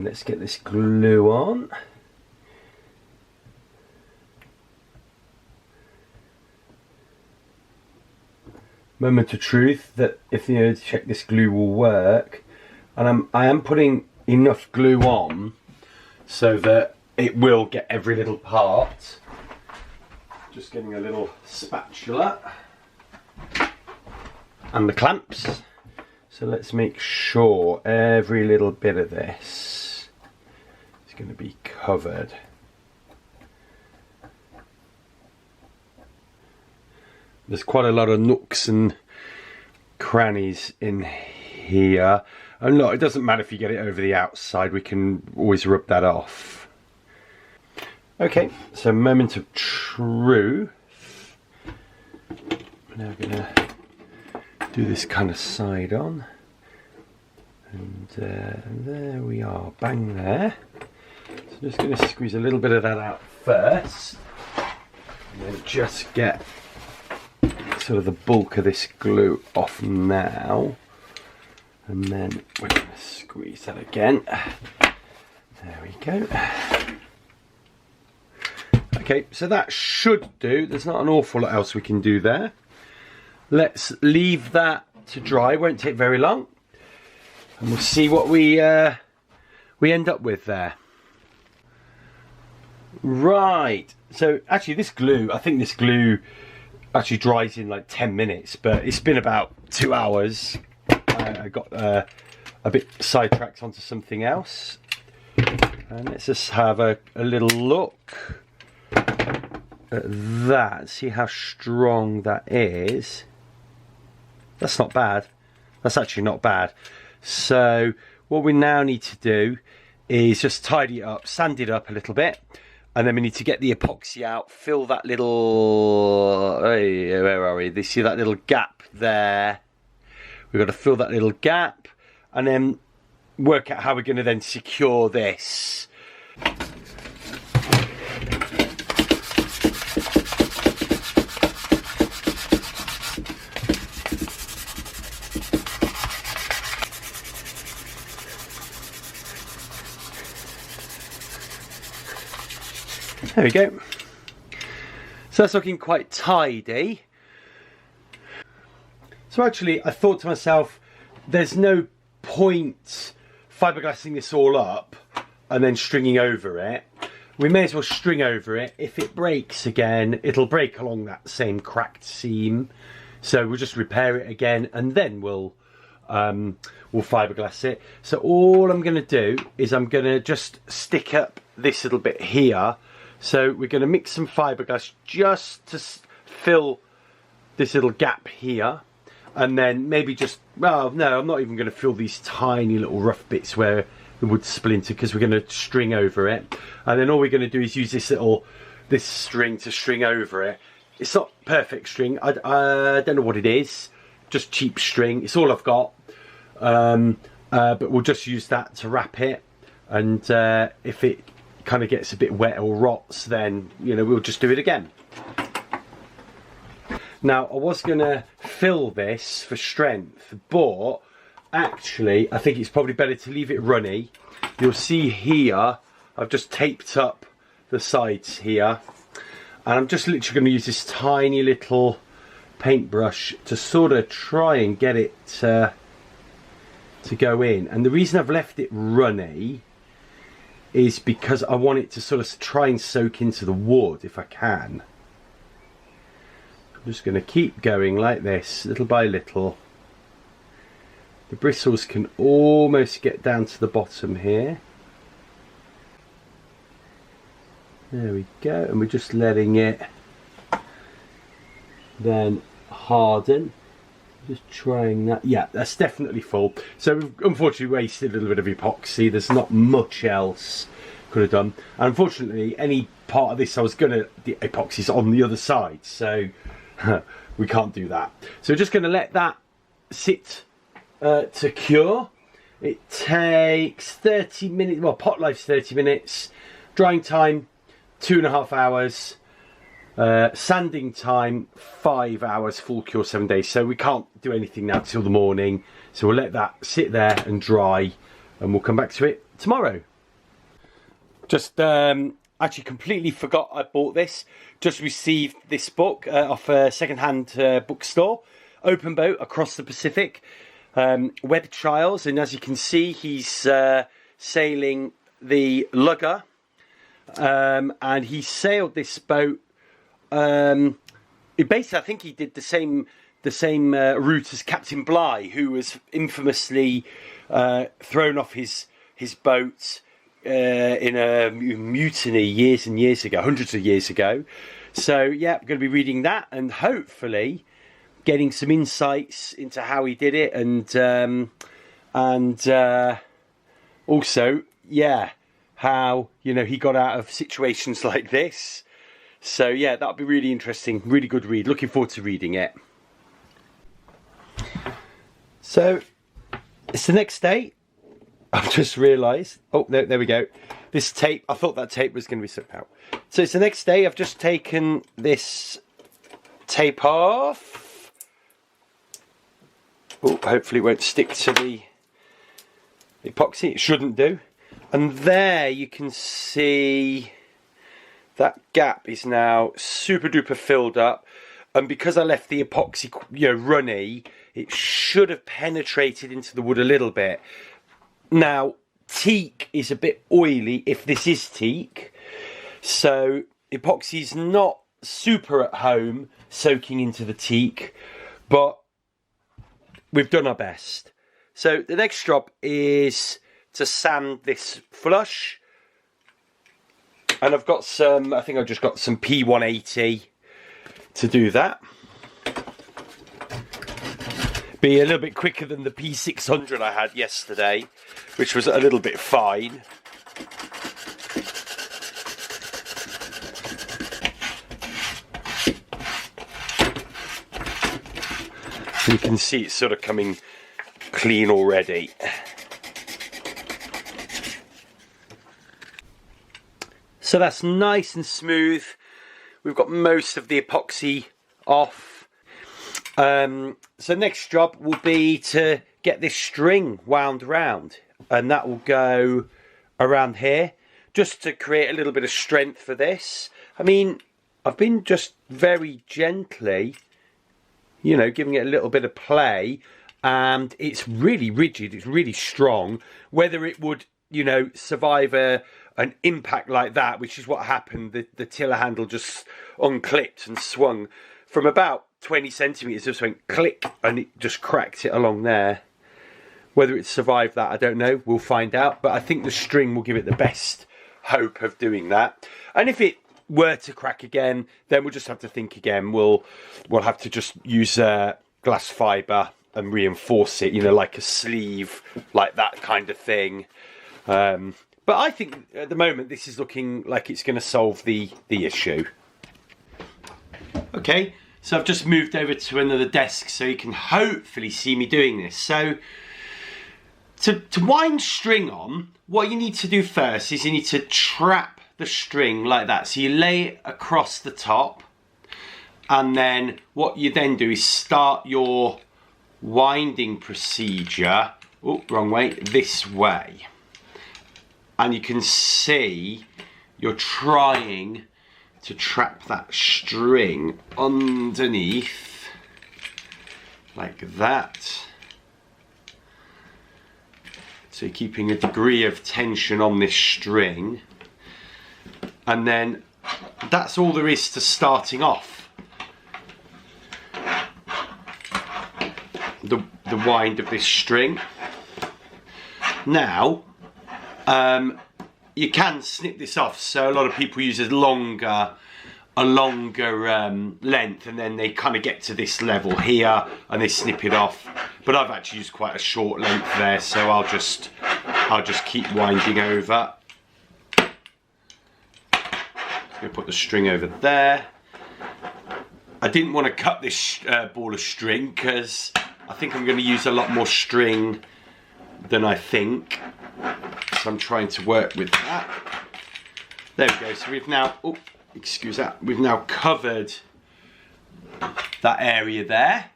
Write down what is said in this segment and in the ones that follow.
Let's get this glue on. Moment of truth that if you check this glue will work, and I am putting enough glue on so that it will get every little part. Just getting a little spatula and the clamps. So let's make sure every little bit of this is going to be covered. There's quite a lot of nooks and crannies in here. And look, it doesn't matter if you get it over the outside, we can always rub that off. Okay, so moment of truth. I'm now going to do this kind of side on. And there we are, bang there. So I'm just going to squeeze a little bit of that out first. And then just get sort of the bulk of this glue off now. And then we're going to squeeze that again. There we go. Okay, so that should do. There's not an awful lot else we can do there. Let's leave that to dry. Won't take very long. And we'll see what we end up with there. Right. So actually this glue, I think this glue actually dries in like 10 minutes, but it's been about 2 hours. I got a bit sidetracked onto something else. And let's just have a little look at that. See how strong that is. That's not bad. That's actually not bad. So what we now need to do is just tidy it up, sand it up a little bit, and then we need to get the epoxy out, fill that little, where are we? You see that little gap there? We've got to fill that little gap and then work out how we're going to then secure this. There we go. So that's looking quite tidy. So actually I thought to myself, there's no point fiberglassing this all up and then stringing over it. We may as well string over it. If it breaks again, it'll break along that same cracked seam. So we'll just repair it again and then we'll fiberglass it. So all I'm going to do is I'm going to just stick up this little bit here. So we're going to mix some fiberglass just to fill this little gap here. And then maybe just, well, no, I'm not even going to fill these tiny little rough bits where the wood splinter, because we're going to string over it. And then all we're going to do is use this string to string over it. It's not perfect string. I don't know what it is. Just cheap string. It's all I've got. But we'll just use that to wrap it. And if it kind of gets a bit wet or rots, then, you know, we'll just do it again. Now, I was going to fill this for strength, but actually I think it's probably better to leave it runny. You'll see here I've just taped up the sides here, and I'm just literally going to use this tiny little paintbrush to sort of try and get it to go in. And the reason I've left it runny is because I want it to sort of try and soak into the wood if I can. I'm just going to keep going like this, little by little. The bristles can almost get down to the bottom here. There we go, and we're just letting it then harden. Just trying that. Yeah, that's definitely full. So we've unfortunately wasted a little bit of epoxy. There's not much else could have done. And unfortunately, any part of this I was gonna, the epoxy's on the other side, so we can't do that. So we're just gonna let that sit to cure. It takes 30 minutes. Well, pot life's 30 minutes. Drying time 2.5 hours. Sanding time 5 hours, full cure 7 days. So we can't do anything now till the morning, so we'll let that sit there and dry, and we'll come back to it tomorrow. Just actually completely forgot I bought this. Just received this book off a second-hand bookstore. Open Boat Across the Pacific. Web trials, and as you can see, he's sailing the lugger, and he sailed this boat. Basically, I think he did the same route as Captain Bligh, who was infamously thrown off his boat in a mutiny years and years ago, hundreds of years ago. So yeah, I'm going to be reading that and hopefully getting some insights into how he did it, and also, yeah, how, you know, he got out of situations like this. So yeah, that'll be really interesting, really good read. Looking forward to reading it. So it's the next day. I've just realised. Oh, there we go. This tape. I thought that tape was going to be slipped out. So it's the next day. I've just taken this tape off. Oh, hopefully it won't stick to the epoxy. It shouldn't do. And there you can see that gap is now super duper filled up. And because I left the epoxy, you know, runny, it should have penetrated into the wood a little bit. Now, teak is a bit oily if this is teak. So epoxy's not super at home soaking into the teak, but we've done our best. So the next job is to sand this flush. And I've got some, I think I've just got some P180 to do that. Be a little bit quicker than the P600 I had yesterday, which was a little bit fine. You can see it's sort of coming clean already. So that's nice and smooth. We've got most of the epoxy off. So next job will be to get this string wound around, and that will go around here just to create a little bit of strength for this. I mean, I've been just very gently, you know, giving it a little bit of play, and it's really rigid, it's really strong. Whether it would, you know, survive an impact like that, which is what happened, the tiller handle just unclipped and swung from about 20 centimetres, just went click and it just cracked it along there. Whether it survived that, I don't know, we'll find out, but I think the string will give it the best hope of doing that. And if it were to crack again, then we'll just have to think again. We'll have to just use glass fibre and reinforce it, you know, like a sleeve, like that kind of thing. But I think at the moment this is looking like it's going to solve the issue. Okay, so I've just moved over to another desk so you can hopefully see me doing this. So to wind string on, what you need to do first is you need to trap the string like that. So you lay it across the top, and then what you then do is start your winding procedure, oh, wrong way, this way. And you can see you're trying to trap that string underneath like that. So you're keeping a degree of tension on this string, and then that's all there is to starting off the wind of this string. Now you can snip this off, so a lot of people use a longer length, and then they kind of get to this level here and they snip it off. But I've actually used quite a short length there, so I'll just keep winding over. I'm going to put the string over there. I didn't want to cut this ball of string because I think I'm going to use a lot more string than I think. So I'm trying to work with that. There we go. So we've now, oh, excuse that, we've now covered that area there.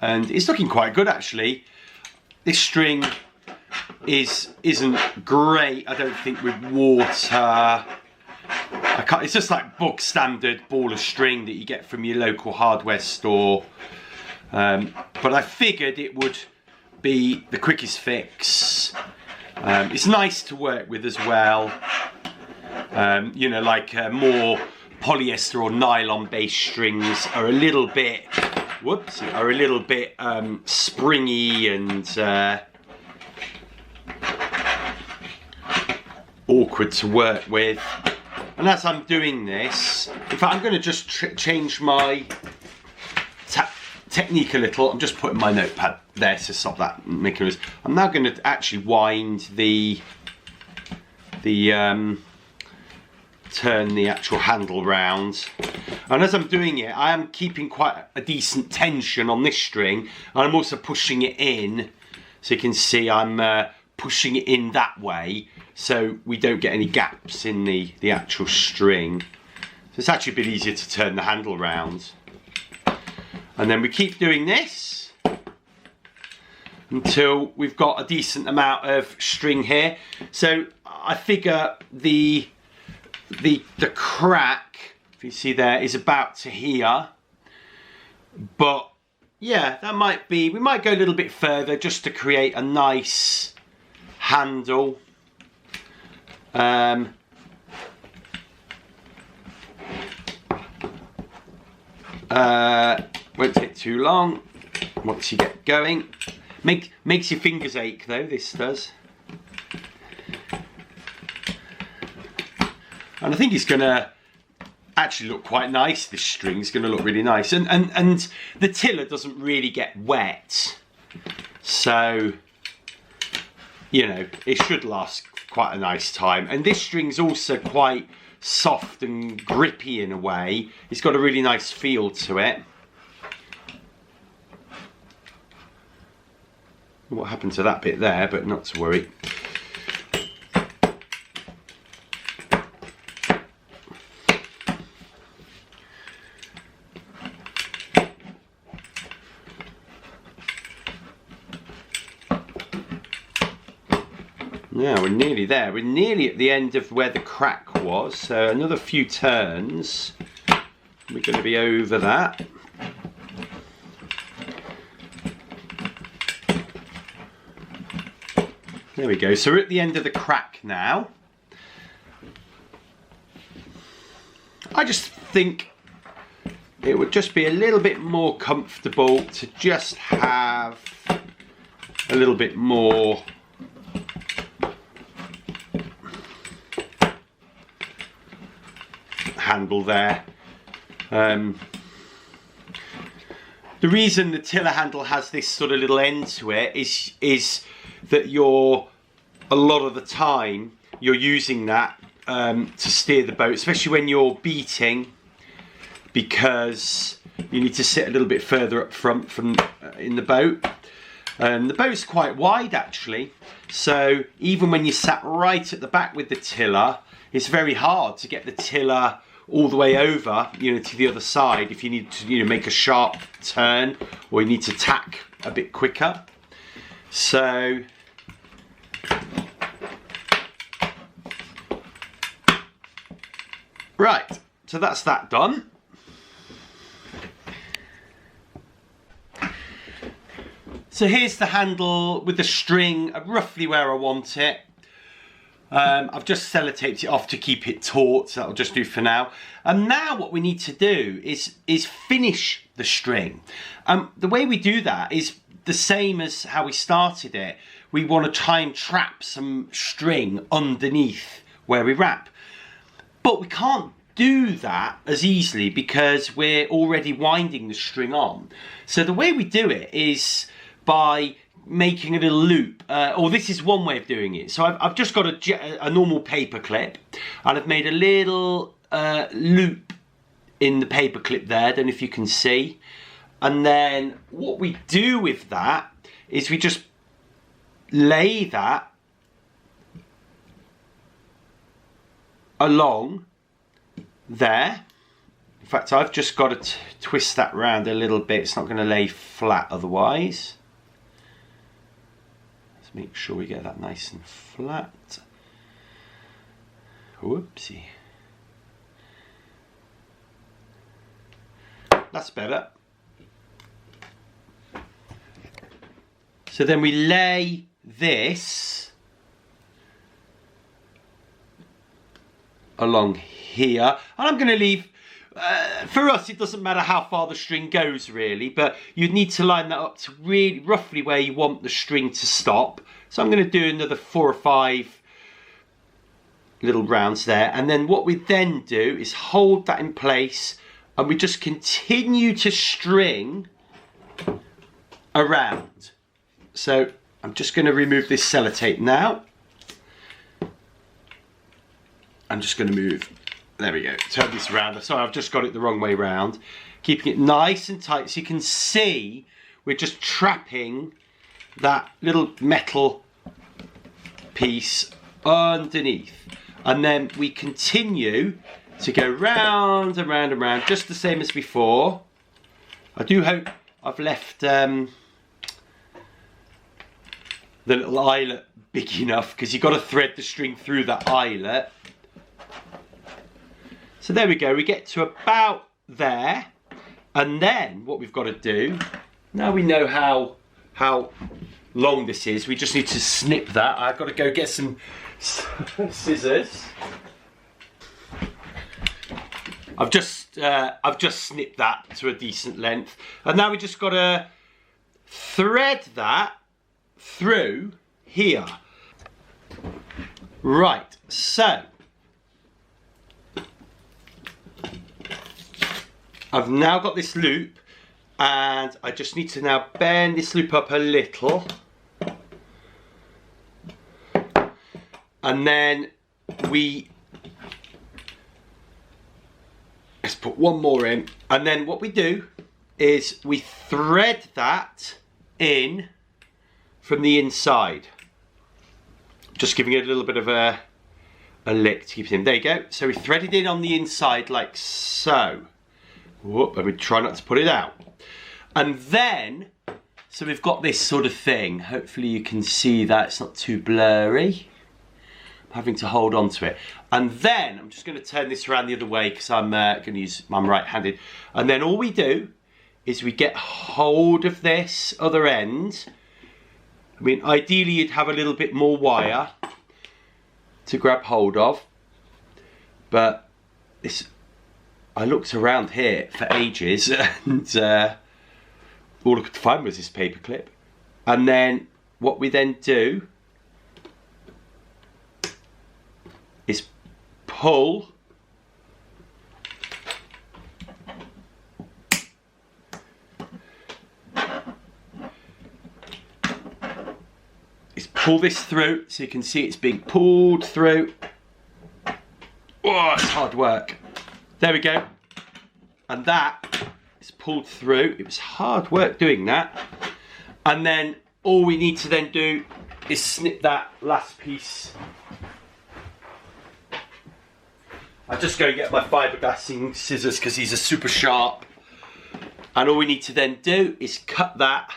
And it's looking quite good actually. This string, isn't great, I don't think, with water. It's just like bog standard ball of string that you get from your local hardware store. But I figured it would be the quickest fix. It's nice to work with as well. You know, like more polyester or nylon based strings are a little bit, springy and awkward to work with. And as I'm doing this, in fact, I'm going to just change my technique a little. I'm just putting my notepad there to stop that making noise. I'm now going to actually wind turn the actual handle round, and as I'm doing it, I am keeping quite a decent tension on this string, and I'm also pushing it in, so you can see I'm pushing it in that way so we don't get any gaps in the actual string. So it's actually a bit easier to turn the handle round, and then we keep doing this until we've got a decent amount of string here. So I figure the crack, if you see there, is about to here, but yeah, that might be, we might go a little bit further just to create a nice handle. Won't take too long once you get going. Makes your fingers ache though, this does. And I think it's going to actually look quite nice, this string. It's going to look really nice. And the tiller doesn't really get wet. So, you know, it should last quite a nice time. And this string's also quite soft and grippy in a way. It's got a really nice feel to it. What happened to that bit there, but not to worry. Yeah, we're nearly there. We're nearly at the end of where the crack was. So another few turns. We're going to be over that. There we go. So we're at the end of the crack now. I just think it would just be a little bit more comfortable to just have a little bit more handle there. The reason the tiller handle has this sort of little end to it is that a lot of the time you're using that to steer the boat, especially when you're beating, because you need to sit a little bit further up front from in the boat. The boat's quite wide actually, so even when you're sat right at the back with the tiller, it's very hard to get the tiller all the way over, you know, to the other side if you need to, you know, make a sharp turn or you need to tack a bit quicker. So right, so that's that done. So here's the handle with the string roughly where I want it. I've just sellotaped it off to keep it taut, so that'll just do for now. And now what we need to do is finish the string. The way we do that is the same as how we started it. We want to try and trap some string underneath where we wrap. But we can't do that as easily because we're already winding the string on. So the way we do it is by making a little loop, or this is one way of doing it. So I've just got a normal paper clip, and I've made a little loop in the paper clip there. I don't know if you can see. And then what we do with that is we just lay that along there. In fact, I've just got to twist that round a little bit. It's not going to lay flat otherwise. Just make sure we get that nice and flat. Whoopsie. That's better. So then we lay this along here, and I'm going to leave, for us it doesn't matter how far the string goes really, but you'd need to line that up to really roughly where you want the string to stop. So I'm going to do another 4 or 5 little rounds there, and then what we then do is hold that in place, and we just continue to string around. So I'm just going to remove this sellotape now. I'm just going to move, there we go, turn this around. Sorry, I've just got it the wrong way round. Keeping it nice and tight so you can see we're just trapping that little metal piece underneath. And then we continue to go round and round and round, just the same as before. I do hope I've left the little eyelet big enough, because you've got to thread the string through that eyelet. So there we go, we get to about there, and then what we've got to do, now we know how long this is, we just need to snip that. I've got to go get some scissors. I've just snipped that to a decent length, and now we just got to thread that through here. Right, so I've now got this loop, and I just need to now bend this loop up a little, and then let's put one more in, and then what we do is we thread that in from the inside, just giving it a little bit of a lick to keep it in. There you go. So we thread it in on the inside like so. Whoop, and we try not to put it out. And then, so we've got this sort of thing. Hopefully you can see that it's not too blurry. I'm having to hold on to it. And then I'm just going to turn this around the other way, because I'm going to use, I'm right-handed. And then all we do is we get hold of this other end. I mean, ideally you'd have a little bit more wire to grab hold of, but this, I looked around here for ages, and all I could find was this paper clip. And then what we then do is pull this through, so you can see it's being pulled through. Oh, it's hard work. There we go. And that is pulled through. It was hard work doing that. And then all we need to then do is snip that last piece. I just go and get my fiberglassing scissors, because these are super sharp. And all we need to then do is cut that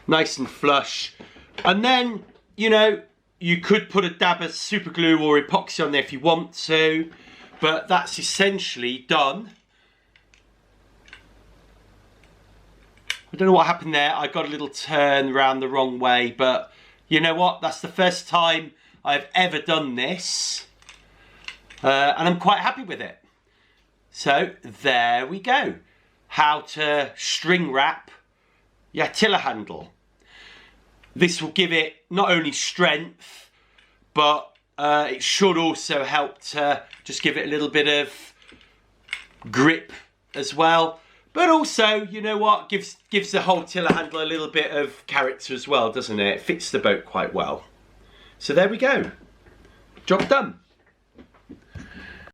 nice and flush. And then, you know, you could put a dab of super glue or epoxy on there if you want to, but that's essentially done. I don't know what happened there. I got a little turn around the wrong way, but you know what? That's the first time I've ever done this, and I'm quite happy with it. So there we go. How to string wrap your tiller handle. This will give it not only strength, but it should also help to just give it a little bit of grip as well. But also, you know what, gives the whole tiller handle a little bit of character as well, doesn't it? It fits the boat quite well. So there we go. Job done.